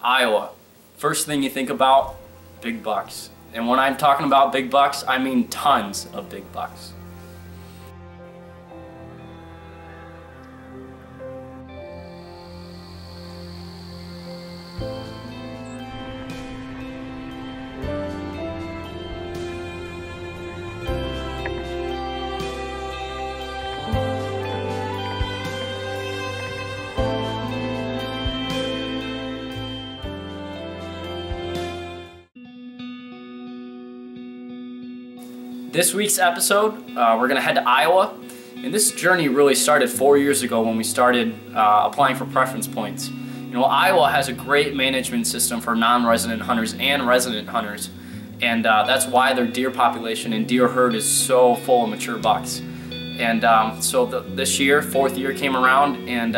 Iowa. First thing you think about, big bucks. And when I'm talking about big bucks, I mean tons of big bucks. This week's episode, we're gonna head to Iowa, and this journey really started 4 years ago when we started applying for preference points. You know, Iowa has a great management system for non-resident hunters and resident hunters, and that's why their deer population and deer herd is so full of mature bucks. And this year, 4th year came around, and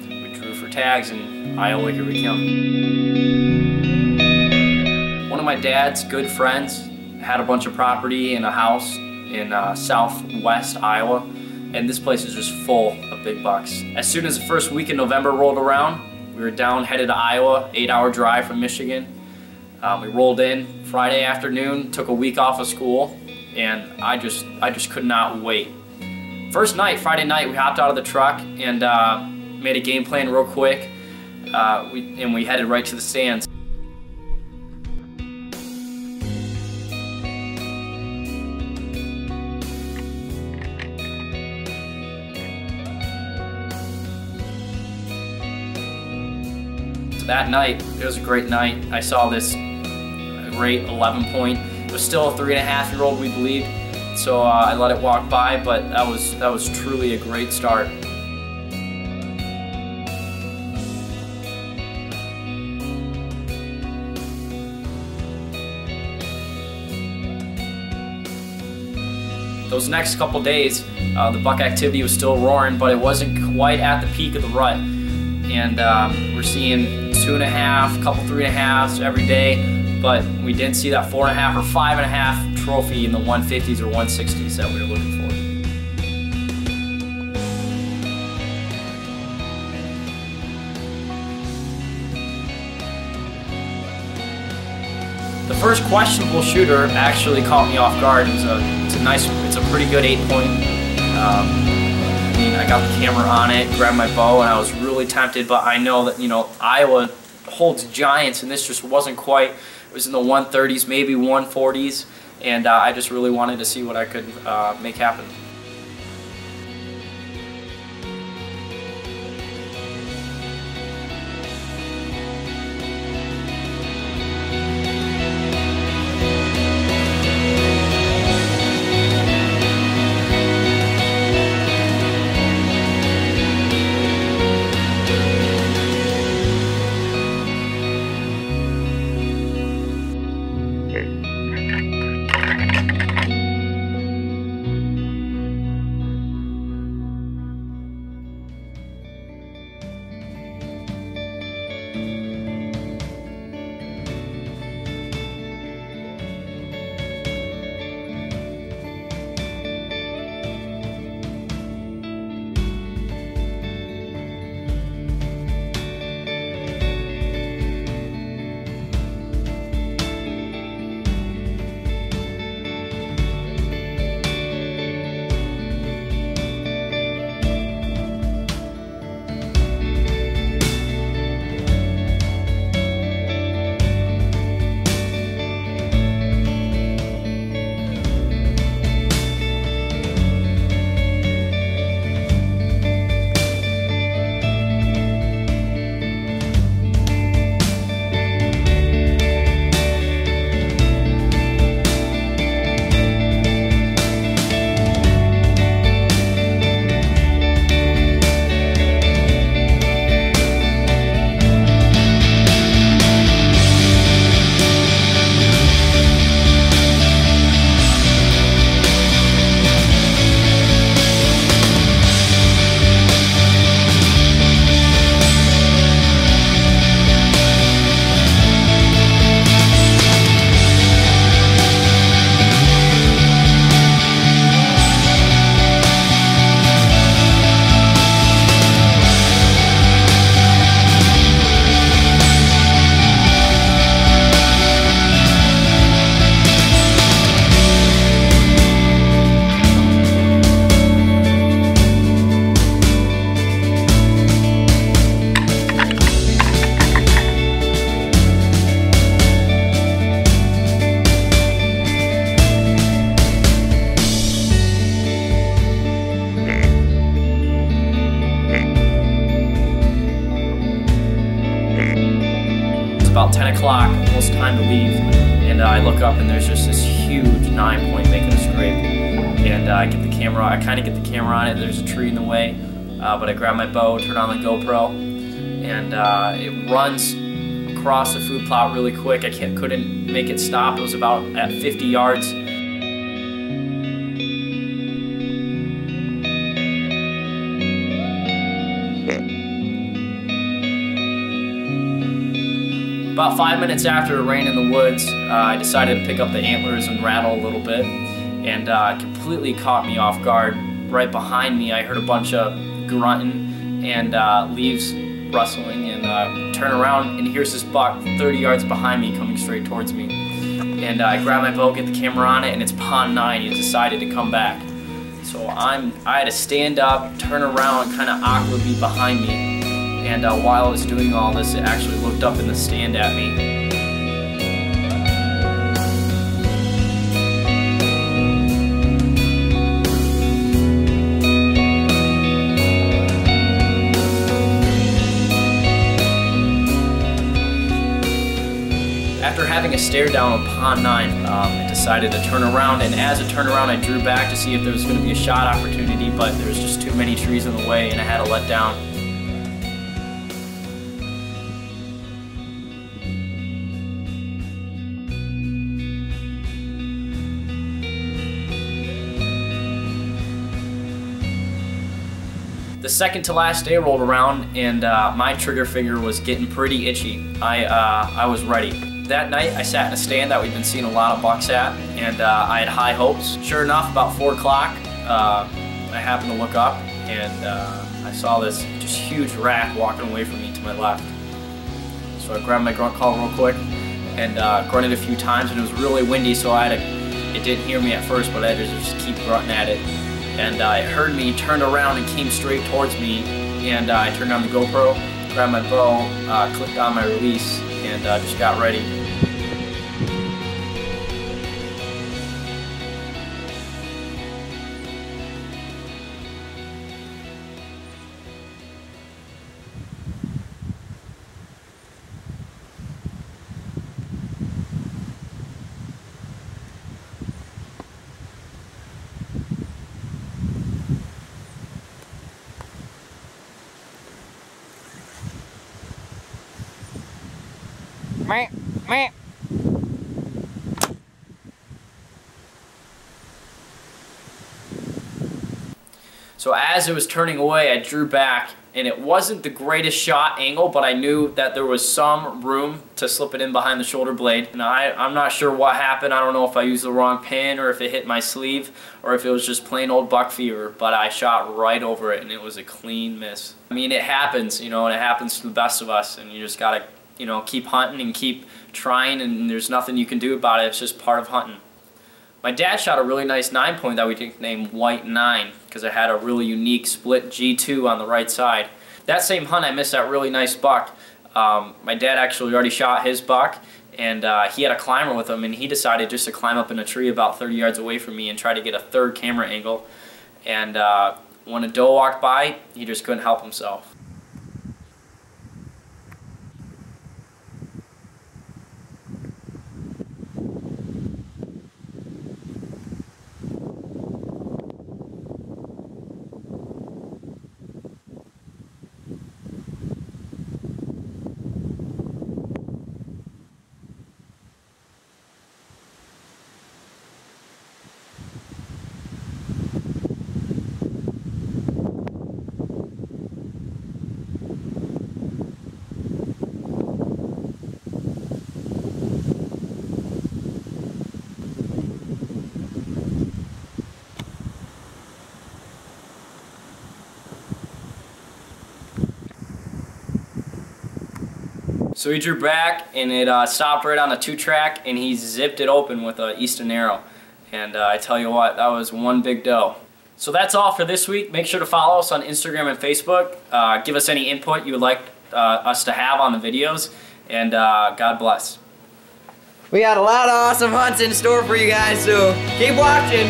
we drew for tags, and Iowa, here we come. One of my dad's good friends had a bunch of property and a house in southwest Iowa, and this place is just full of big bucks. As soon as the first week in November rolled around, we were down, headed to Iowa, 8-hour drive from Michigan. We rolled in Friday afternoon, took a week off of school, and I just could not wait. First night, Friday night, we hopped out of the truck and made a game plan real quick, and we headed right to the stands. That night, it was a great night. I saw this great 11 point. It was still a 3.5-year-old, we believed, so I let it walk by, but that was truly a great start. Those next couple days, the buck activity was still roaring, but it wasn't quite at the peak of the rut. And we're seeing 2.5, couple 3.5s every day, but we didn't see that 4.5 or 5.5 trophy in the 150s or 160s that we were looking for. The first questionable shooter actually caught me off guard. It's a pretty good 8-point. I got the camera on it, grabbed my bow, and I was really tempted, but I know that, you know, Iowa holds giants, and this just wasn't quite. It was in the 130s, maybe 140s, and I just really wanted to see what I could make happen. about 10 o'clock, almost time to leave, and I look up and there's just this huge 9-point making a scrape. And I get the camera, I kind of get the camera on it, there's a tree in the way, but I grab my bow, turn on the GoPro, and it runs across the food plot really quick. I couldn't make it stop. It was about at 50 yards. About 5 minutes after it rained in the woods, I decided to pick up the antlers and rattle a little bit, and completely caught me off guard. Right behind me, I heard a bunch of grunting and leaves rustling, and turn around, and here's this buck 30 yards behind me coming straight towards me. And I grab my bow, get the camera on it, and it's pond 9. He decided to come back. So I had to stand up, turn around, kind of awkwardly behind me. And while I was doing all this, it actually looked up in the stand at me. After having a stare down on pond 9, I decided to turn around, and as I turned around, I drew back to see if there was going to be a shot opportunity, but there was just too many trees in the way, and I had to let down. The second to last day rolled around, and my trigger finger was getting pretty itchy. I was ready. That night I sat in a stand that we've been seeing a lot of bucks at, and I had high hopes. Sure enough, about 4 o'clock, I happened to look up, and I saw this just huge rack walking away from me to my left. So I grabbed my grunt call real quick and grunted a few times, and it was really windy, so it didn't hear me at first, but I had to just keep grunting at it. And it heard me, turned around, and came straight towards me. And I turned on the GoPro, grabbed my bow, clicked on my release, and just got ready. Meh, meh. So as it was turning away, I drew back, and it wasn't the greatest shot angle, but I knew that there was some room to slip it in behind the shoulder blade. And I'm not sure what happened. I don't know if I used the wrong pin, or if it hit my sleeve, or if it was just plain old buck fever, but I shot right over it, and it was a clean miss. I mean, it happens, you know, and it happens to the best of us, and you just gotta, you know, keep hunting and keep trying, and there's nothing you can do about it. It's just part of hunting. My dad shot a really nice 9-point that we nicknamed White 9 because it had a really unique split G2 on the right side. That same hunt, I missed that really nice buck. My dad actually already shot his buck, and he had a climber with him, and he decided just to climb up in a tree about 30 yards away from me and try to get a third camera angle. And when a doe walked by, he just couldn't help himself. So he drew back, and it stopped right on the 2-track, and he zipped it open with an Easton arrow. And I tell you what, that was one big doe. So that's all for this week. Make sure to follow us on Instagram and Facebook. Give us any input you would like us to have on the videos, and God bless. We got a lot of awesome hunts in store for you guys, so keep watching.